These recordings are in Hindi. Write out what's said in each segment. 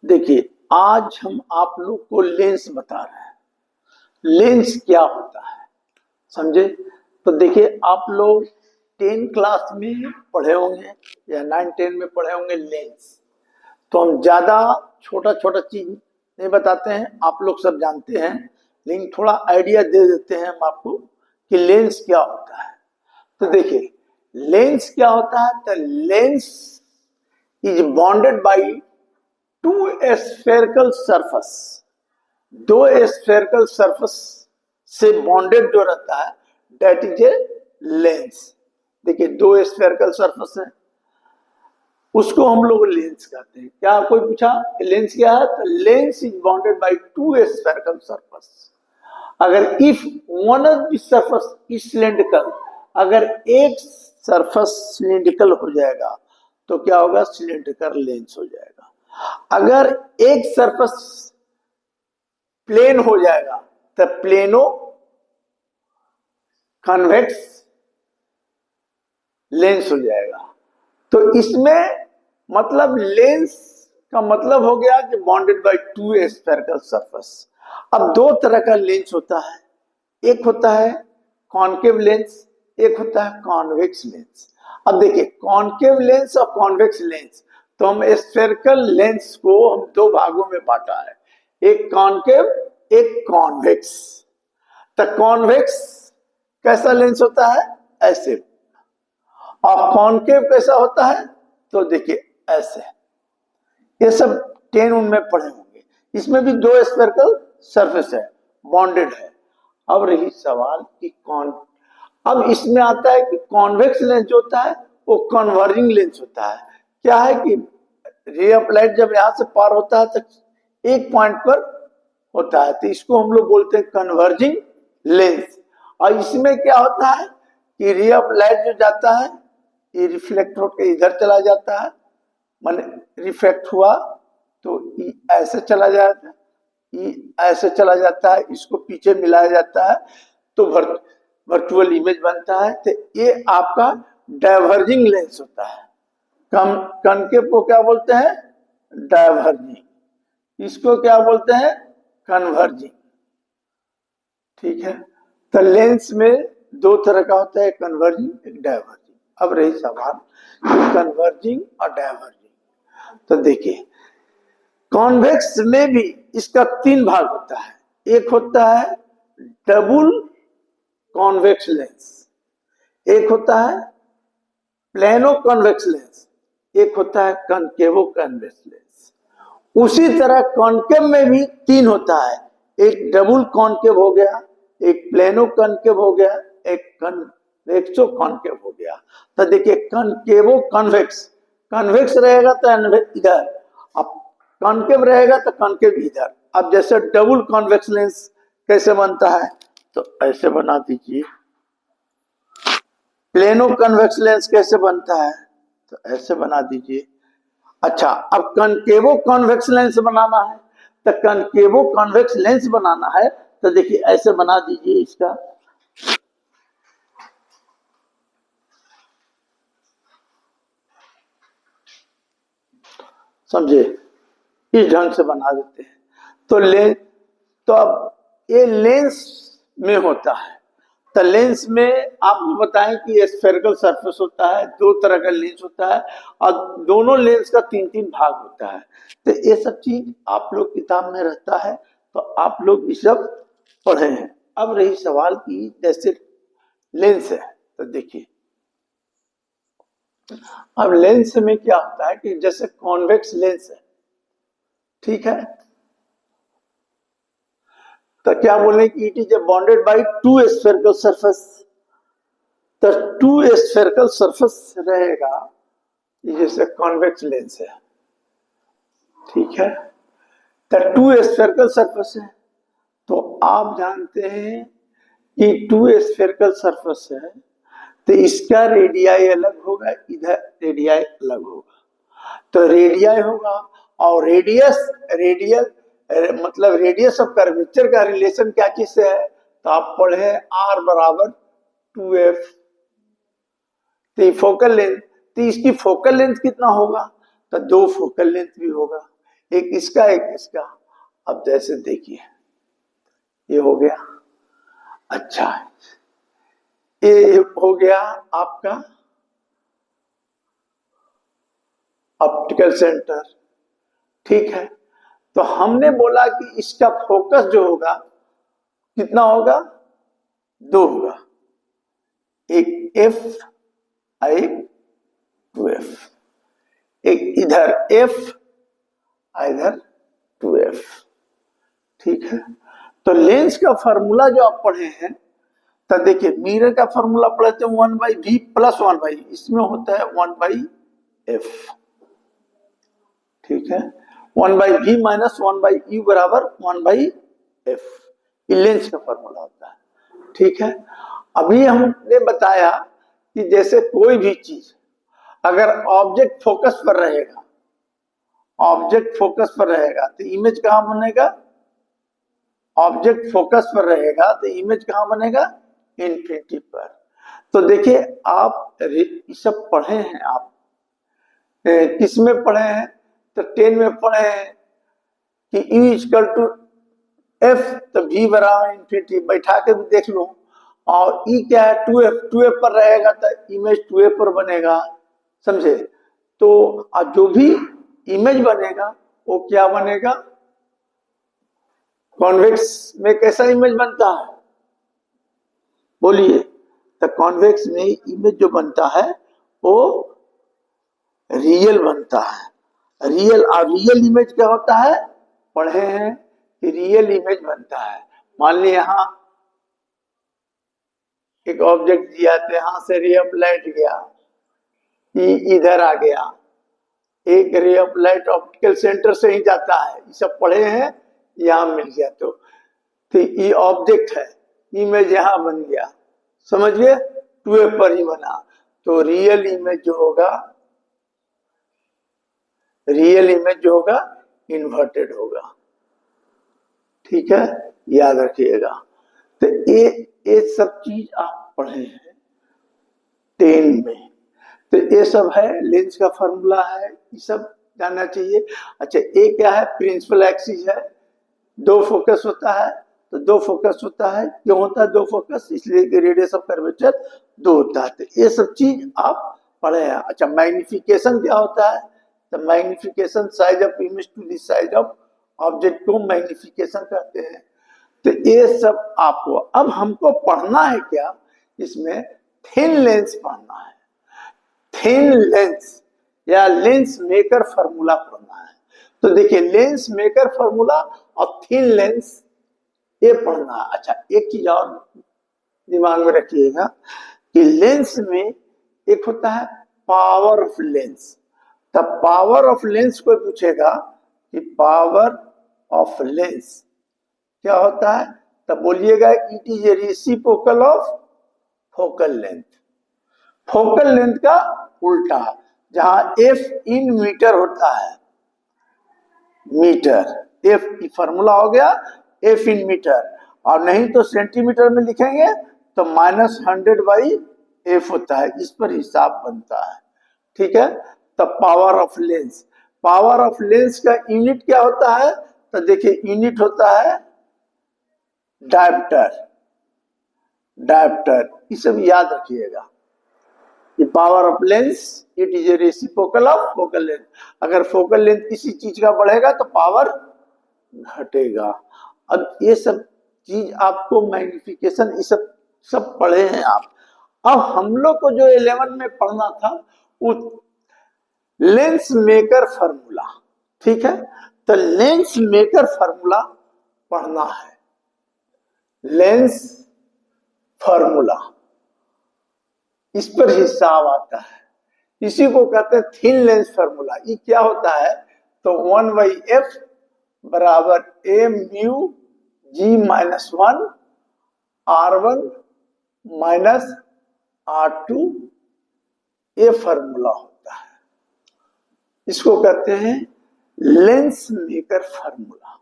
देखिए, आज हम आप लोग को लेंस बता रहे हैं। लेंस क्या होता है, समझे? तो देखिए, आप लोग 10 क्लास में पढ़े होंगे या 9-10 में पढ़े होंगे लेंस। तो हम ज्यादा छोटा छोटा चीज नहीं बताते हैं, आप लोग सब जानते हैं, लेकिन थोड़ा आइडिया दे देते हैं हम आपको कि लेंस क्या होता है। तो देखिए, लेंस क्या होता है? तो lens is bonded by two spherical surface. दो स्फेरिकल सरफेस से बॉन्डेड जो रहता है दैट इज ए लेंस। देखिए, दो स्फेरिकल सरफेस है, उसको हम लोग लेंस कहते हैं। क्या कोई पूछा लेंस क्या है? तो lens is bounded by two spherical surface. अगर if one of the surface is cylindrical, अगर एक सरफेस सिलेंड्रिकल हो जाएगा तो क्या होगा? सिलेंड्रिकल लेंस हो जाएगा। अगर एक सरफेस प्लेन हो जाएगा तो प्लेनो कन्वेक्स लेंस हो जाएगा। तो इसमें मतलब लेंस का मतलब हो गया कि bonded bye two spherical surface. अब दो तरह का लेंस होता है, एक होता है कॉनकेव लेंस, एक होता है कॉन्वेक्स लेंस। अब देखिए, कॉनकेव लेंस और कॉन्वेक्स लेंस, तो हम स्फेरिकल लेंस को हम दो भागों में बांटा है, एक कॉनकेव एक कॉन्वेक्स। तो कॉन्वेक्स कैसा लेंस होता है? ऐसे। और कॉनकेव कैसा होता है? तो देखिए ऐसे। ये सब 10 उनमें पढ़े होंगे। इसमें भी दो स्फेरिकल सरफेस है, बॉन्डेड है। अब रही सवाल कि कौन, अब इसमें आता है कि कॉन्वेक्स लेंस जो होता है वो कन्वर्जिंग लेंस होता है। क्या है कि रे ऑफ लाइट जब यहां से पार होता है तो एक पॉइंट पर होता है, तो इसको हम लोग बोलते हैं कन्वर्जिंग लेंस। और इसमें क्या होता है कि रे ऑफ लाइट जो जाता है ये रिफ्लेक्ट होकर इधर चला जाता है, माने रिफ्लेक्ट हुआ तो ऐसे चला जाता है, ऐसे चला जाता है, इसको पीछे मिलाया जाता है तो वर्चुअल इमेज बनता है। तो ये आपका डाइवर्जिंग लेंस होता है। कनकेव को क्या बोलते हैं? डाइवर्जिंग। इसको क्या बोलते हैं? कन्वर्जिंग। ठीक है। तो लेंस में दो तरह का होता है, कन्वर्जिंग एक डाइवर्जिंग। अब रही सवाल कन्वर्जिंग और डाइवर्जिंग। तो देखिए, कॉन्वेक्स में भी इसका 3 भाग होता है। एक होता है डबल कॉन्वेक्स लेंस, एक होता है प्लेनो कॉन्वेक्स लेंस, एक होता है कनकेवो कॉन्वेक्स लेंस। उसी तरह कॉनकेव में भी 3 होता है, एक डबल कॉनकेव हो गया, एक प्लेनो कॉनकेव हो गया, एक कन्वेक्सो कॉनकेव हो गया। तो देखिए, कनकेवो कॉन्वेक्स, कन्वेक्स रहेगा तो इधर, अब कॉनकेव रहेगा तो कॉनकेव इधर। अब जैसे डबल कॉन्वेक्स लेंस कैसे बनता है? तो ऐसे बना दीजिए। प्लेनो कन्वेक्स लेंस कैसे बनता है? तो ऐसे बना दीजिए। अच्छा, अब कनकेवो कॉन्वेक्स लेंस बनाना है, तो कनकेवो कॉन्वेक्स लेंस बनाना है तो देखिए ऐसे बना दीजिए इसका। समझे? इस ढंग से बना देते हैं। तो लेंस, तो अब ये लेंस में होता है। तो लेंस में आपको बताएं कि स्फेरिकल सरफेस होता है, दो तरह का लेंस होता है और दोनों लेंस का 3-3 भाग होता है। तो ये सब चीज आप लोग किताब में रहता है, तो आप लोग ये सब पढ़े हैं। अब रही सवाल की जैसे लेंस है, तो देखिए अब लेंस में क्या होता है कि जैसे कॉन्वेक्स लेंस है, ठीक है, तो क्या बोले कि it is bonded by two spherical surface. तो टू स्फेरिकल सरफेस रहेगा, जैसे कॉन्वेक्स लेंस है, ठीक है, तो टू स्फेरिकल सरफेस है। तो आप जानते हैं कि टू स्फेरिकल सरफेस है तो इसका रेडियाई अलग होगा, इधर रेडियाई अलग होगा। तो रेडियाई होगा और रेडियस, रेडियल मतलब रेडियस ऑफ कर्वेचर का रिलेशन क्या चीज से है? तो आप पढ़े R बराबर 2F। फोकल लेंथ, तो इसकी फोकल लेंथ कितना होगा? तो 2 फोकल लेंथ भी होगा। एक इसका एक इसका। अब जैसे देखिए ये हो गया, अच्छा ये हो गया आपका ऑप्टिकल सेंटर, ठीक है। तो हमने बोला कि इसका फोकस जो होगा कितना होगा, 2 होगा, एक F एक 2F, एक इधर F इधर 2F, ठीक है। तो लेंस का फॉर्मूला जो आप पढ़े हैं, तो देखिए मिरर का फॉर्मूला पढ़े थे 1/v प्लस 1/, इसमें होता है 1/f, ठीक है। 1/v माइनस 1/u बराबर 1/f, ये लेंस का फॉर्मूला होता है, ठीक है। अभी हमने बताया कि जैसे कोई भी चीज अगर ऑब्जेक्ट फोकस पर रहेगा, ऑब्जेक्ट फोकस पर रहेगा तो इमेज कहां बनेगा, ऑब्जेक्ट फोकस पर रहेगा तो इमेज कहां बनेगा, इन्फिनिटी पर। तो देखिए आप ये सब पढ़े हैं, आप किस में पढ़े हैं, तो 10 में पढ़े हैं कि E इक्वल टू F, तो V बराबर इन्फिनिटी, बैठा के भी देख लो। और E क्या है, 2F, 2F पर रहेगा तो इमेज 2F पर बनेगा, समझे। तो जो भी इमेज बनेगा वो क्या बनेगा, कॉन्वेक्स में कैसा इमेज बनता है, बोलिए। तो कॉन्वेक्स में इमेज जो बनता है वो रियल बनता है, रियल। और रियल इमेज क्या होता है, पढ़े हैं कि रियल इमेज बनता है। मान ली यहां एक ऑब्जेक्ट दिया था, यहां से रे ऑफ लाइट गया, इधर आ गया, एक ray of light optical centre से ही जाता है, ये सब पढ़े हैं, यहां मिल गया तो ये ऑब्जेक्ट है, इमेज यहां बन गया, समझिए 2F पर ही बना। तो रियल इमेज जो होगा, रियल इमेज जो होगा इन्वर्टेड होगा, ठीक है, याद रखिएगा। तो ये सब चीज आप पढ़े हैं 10 में। तो ये सब है, लेंस का फॉर्मूला है, ये सब जानना चाहिए। अच्छा ये क्या है, प्रिंसिपल एक्सिस है, 2 फोकस होता है, तो 2 फोकस होता है, क्यों होता है 2 फोकस, इसलिए कि रेडियस ऑफ कर्वेचर 2 होता है। तो ये सब चीज आप पढ़े हैं। अच्छा मैग्निफिकेशन क्या होता है, तो magnification size of image to the size of object को मैग्निफिकेशन कहते हैं। तो ये सब आपको, अब हमको पढ़ना है क्या, इसमें थिन लेंस पढ़ना है, थिन लेंस या लेंस मेकर फॉर्मूला पढ़ना है। तो देखिए लेंस मेकर फॉर्मूला और थिन लेंस ये पढ़ना है। अच्छा एक चीज और दिमाग में रखिएगा कि लेंस में एक होता है पावर ऑफ लेंस। तब पावर ऑफ लेंस कोई पूछेगा कि पावर ऑफ लेंस क्या होता है, तब बोलिएगा it is a reciprocal of focal length. Focal length का उल्टा, जहां F इन मीटर होता है, मीटर, F फॉर्मूला हो गया F इन मीटर, और नहीं तो सेंटीमीटर में लिखेंगे तो -100/F होता है, इस पर हिसाब बनता है, ठीक है। तब power of lens, power of lens का यूनिट क्या होता है, तो देखिए यूनिट होता है डायप्टर, डायप्टर, ये सब याद रखिएगा। Power of lens it is a reciprocal of focal length. अगर फोकल लेंथ किसी चीज का बढ़ेगा तो पावर घटेगा। अब ये सब चीज आपको मैग्निफिकेशन ये सब पढ़े हैं आप। अब हम लोग को जो 11 में पढ़ना था वो लेंस मेकर फॉर्मूला, ठीक है। तो लेंस मेकर फॉर्मूला पढ़ना है, लेंस फॉर्मूला, इस पर हिसाब आता है, इसी को कहते हैं थिन लेंस फॉर्मूला। ये क्या होता है, तो 1/f बराबर a mu g minus 1 r1 minus r2, ये फॉर्मूला होता है, इसको कहते हैं लेंस मेकर फॉर्मूला,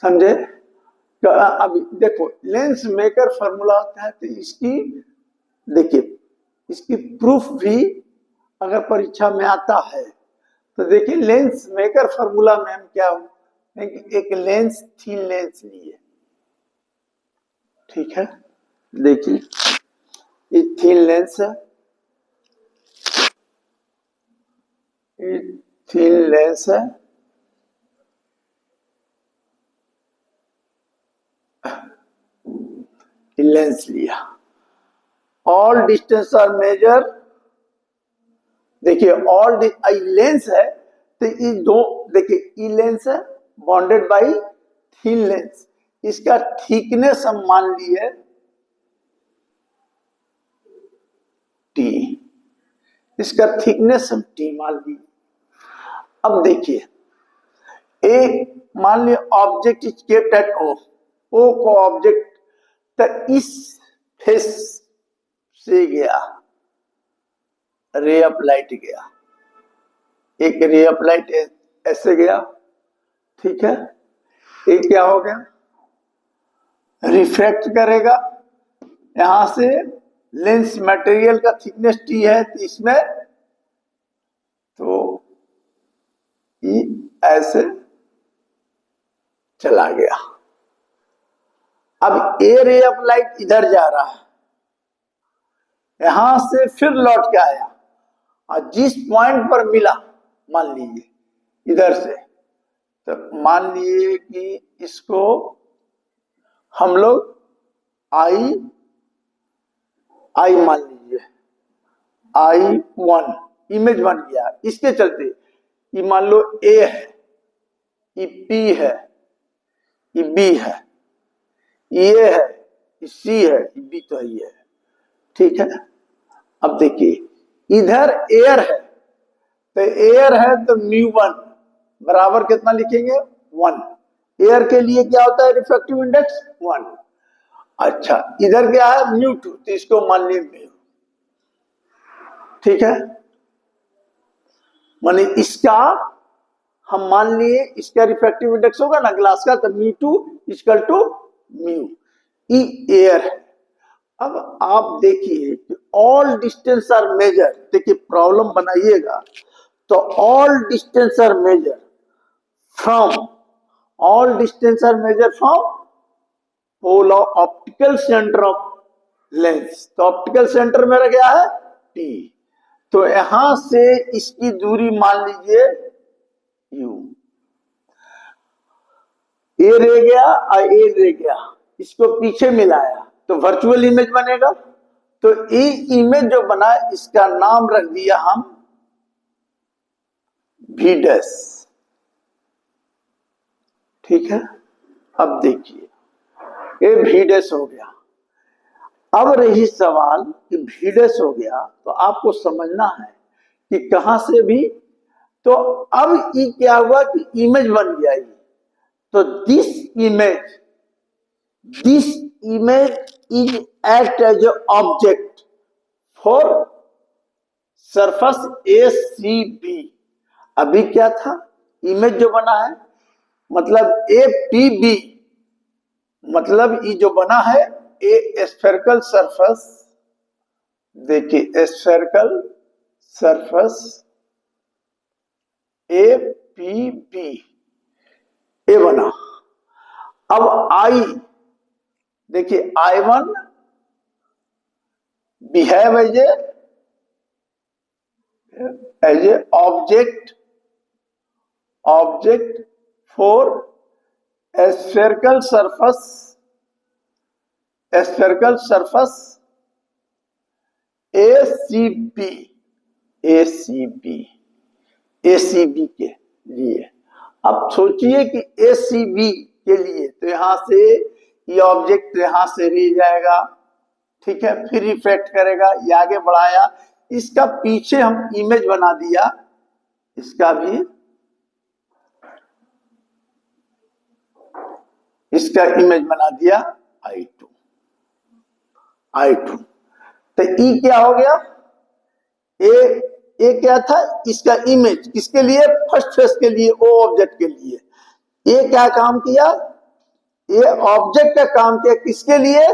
समझे। तो अभी देखो लेंस मेकर फॉर्मूला होता है, तो इसकी देखिए इसकी प्रूफ भी अगर परीक्षा में आता है तो देखिए लेंस मेकर फॉर्मूला में हम क्या हो, एक लेंस थीन लेंस लिए, ठीक है। देखिए ये थीन लेंस है, ये थीन लेंस है, लेंस लिया, ऑल डिस्टेंस आर मेजर। देखिए ऑल लेंस है तो ये दो, देखिए ई लेंस है बॉन्डेड बाई थीन लेंस, इसका थिकनेस हम मान लिए टी, इसका थिकनेस हम टी मान लिए। अब देखिए एक मान लिया ऑब्जेक्ट इज केप्ट एट ओ, ओ को ऑब्जेक्ट तो इस फेस से गया रे ऑफ लाइट गया, एक रे ऑफ लाइट ऐसे गया, ठीक है। ये क्या हो गया, रिफ्रैक्ट करेगा यहां से, लेंस मटेरियल का थिकनेस टी है तो इसमें तो ये ऐसे चला गया। अब ए रे ऑफ लाइट इधर जा रहा है, यहां से फिर लौट के आया और जिस पॉइंट पर मिला मान लीजिए इधर से, तो मान लीजिए कि इसको हम लोग आई मान लीजिए I1 इमेज बन गया, इसके चलते ये मान लो ए है, ये पी है, ये बी है, ये है, ये सी है, ये बी तो ये है, ठीक है। अब देखिए इधर एयर है तो एयर है तो μ1 बराबर कितना लिखेंगे 1, एयर के लिए क्या होता है रिफ्रैक्टिव इंडेक्स 1। अच्छा इधर क्या है μ2 तो इसको मान लिए μ, ठीक है। माने इसका हम मान लिए इसका रिफ्रैक्टिव इंडेक्स होगा ना ग्लास का, तो μ2 इक्वल टू μ, ई एयर है। अब आप देखिए कि ऑल डिस्टेंस आर मेजर, देखिए प्रॉब्लम बनाइएगा तो all distance are measure from, all distance are measure from pole of optical centre of lens, तो ऑप्टिकल सेंटर मेरा क्या है टी, तो यहां से इसकी दूरी मान लीजिए u, ए रह गया और ए रह गया, इसको पीछे मिलाया तो वर्चुअल इमेज बनेगा, तो ये इमेज जो बना इसका नाम रख दिया हम v डैश, ठीक है। अब देखिए ये v डैश हो गया। अब रही सवाल कि v डैश हो गया तो आपको समझना है कि कहां से भी, तो अब ये क्या हुआ कि इमेज बन गया ये, तो this image is act as a object for surface ACB। अभी क्या था इमेज जो बना है मतलब APB, मतलब ये जो बना है ए स्फेरिकल सरफेस, देखिए स्फेरिकल सरफेस APB ए बना। अब आई देखिए I1 behave as a object for spherical surface ACB के लिए। अब सोचिए कि ACB के लिए तो यहां से ये ऑब्जेक्ट यहां से रह जाएगा, ठीक है, फिर रिफ्लेक्ट करेगा, ये आगे बढ़ाया, इसका पीछे हम इमेज बना दिया, इसका भी इसका इमेज बना दिया I2। तो ई क्या हो गया, ए क्या था इसका इमेज, किसके लिए फर्स्ट फेस के लिए, ओ ऑब्जेक्ट के लिए। ये क्या काम किया, ये ऑब्जेक्ट का काम किया किसके लिए,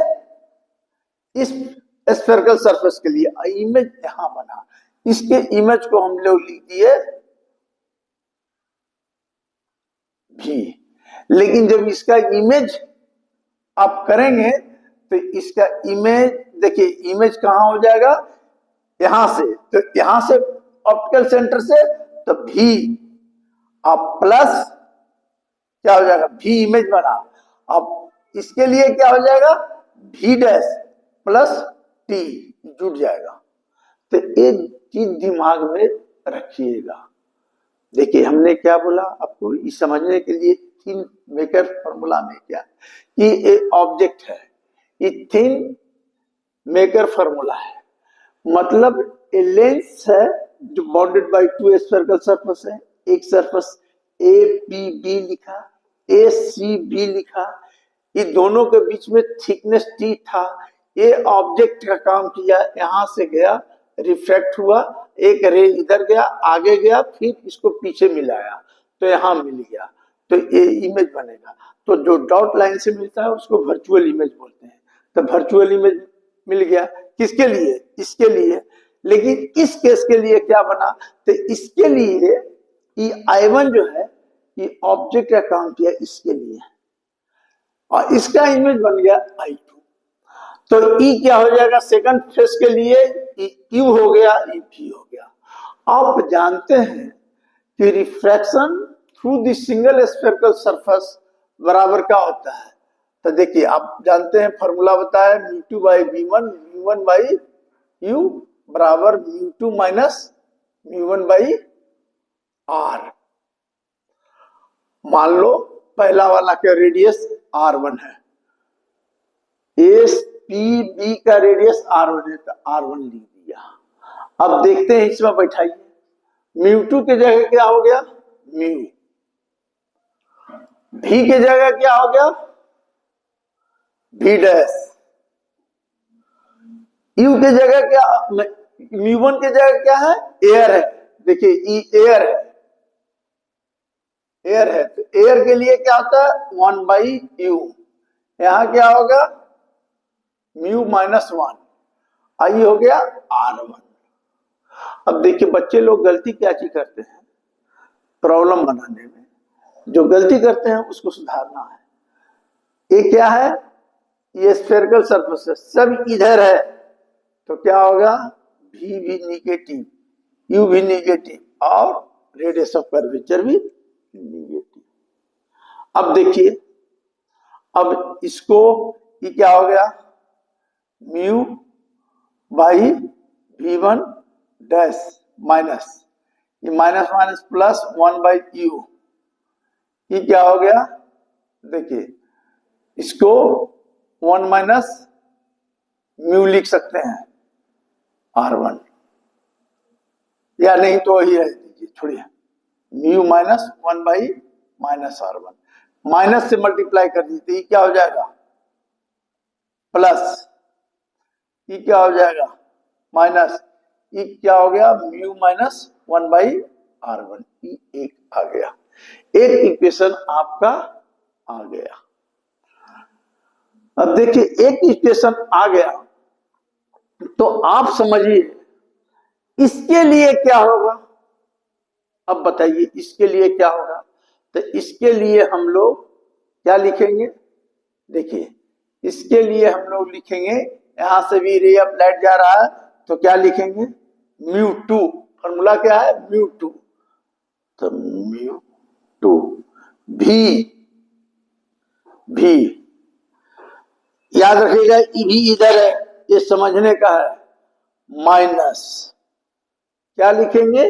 इस स्फेरिकल सरफेस के लिए, इमेज यहां बना, इसके इमेज को हम लोग लिख दिए भी। लेकिन जब इसका इमेज आप करेंगे तो इसका इमेज, देखिए इमेज कहां हो जाएगा, यहां से, तो यहां से ऑप्टिकल सेंटर से, तो भी अब प्लस क्या हो जाएगा, भी इमेज बना। अब इसके लिए क्या हो जाएगा, भी डैश प्लस टी जुड़ जाएगा। तो एक चीज दिमाग में रखिएगा। देखिए हमने क्या बोला आपको इस समझने के लिए, थिन मेकर फॉर्मूला में क्या कि एक ऑब्जेक्ट है, ये थिन मेकर फॉर्मूला है, मतलब ए लेंस है जो bounded by two spherical surface है। एक सरफेस ए पी बी लिखा, ए सी बी लिखा, ये दोनों के बीच में थिकनेस टी था। ये ऑब्जेक्ट का काम किया, यहां से गया, रिफ्रैक्ट हुआ, एक रे इधर गया, आगे गया, फिर इसको पीछे मिलाया तो यहां मिल गया, तो ये इमेज बनेगा। तो जो डॉट लाइन से मिलता है उसको वर्चुअल इमेज बोलते हैं। तो वर्चुअल इमेज मिल गया किसके लिए, इसके लिए। लेकिन इस केस के लिए क्या बना, तो इसके लिए ये I1 जो है ये ऑब्जेक्ट का काम किया इसके लिए, और इसका इमेज बन गया I2। तो E क्या हो जाएगा, सेकंड फेस के लिए U हो गया, E भी हो गया। आप जानते हैं कि refraction through the single spherical surface बराबर क्या होता है। तो देखिए आप जानते हैं, फॉर्मूला बताया μ2 बाई μ1, μ1 बाई U बराबर μ2 माइनस μ1 बाई R। मान लो पहला वाला का रेडियस R1 है, एस पी बी का रेडियस R1 है, तो R1 लिख दिया। अब देखते हैं इसमें बैठाइए, μ2 की जगह क्या हो गया, म्यू, भी की जगह क्या हो गया, भी डैश, यू की जगह क्या, μ1 की जगह क्या है, एयर है। देखिए ई एयर है, एयर है, तो एयर के लिए क्या होता है 1 बाई यू, यहां क्या होगा म्यू माइनस 1, आई हो गया R1। अब देखिए बच्चे लोग गलती क्या चीज करते हैं प्रॉब्लम बनाने में, जो गलती करते हैं उसको सुधारना है। ये क्या है, ये स्फेरिकल सरफेस है, सब इधर है, तो क्या होगा भी निगेटिव, यू भी निगेटिव, और रेडियस ऑफ कर्वेचर भी निगेटिव। अब देखिए, अब इसको ये क्या हो गया, mu by V1 dash minus, ये minus minus plus 1 by u, ये क्या हो गया, देखिए इसको 1 माइनस म्यू लिख सकते हैं R1, या नहीं तो वही रह दीजिए, छोड़िए, mu minus 1 by minus R1, minus से मल्टीप्लाई कर दीजिए, ये क्या हो जाएगा प्लस, ये क्या हो जाएगा माइनस, ये क्या हो गया म्यू माइनस 1 बाई R1, ये एक आ गया, एक इक्वेशन आपका आ गया। अब देखिए एक इक्वेशन आ गया, तो आप समझिए इसके लिए क्या होगा। अब बताइए इसके लिए क्या होगा, तो इसके लिए हम लोग क्या लिखेंगे, देखिए इसके लिए हम लोग लिखेंगे, यहां से भी रे ऑफ लाइट जा रहा है, तो क्या लिखेंगे μ2, फॉर्मूला क्या है μ2, तो μ2 भी याद रखिएगा, भी इधर है, ये समझने का है, माइनस क्या लिखेंगे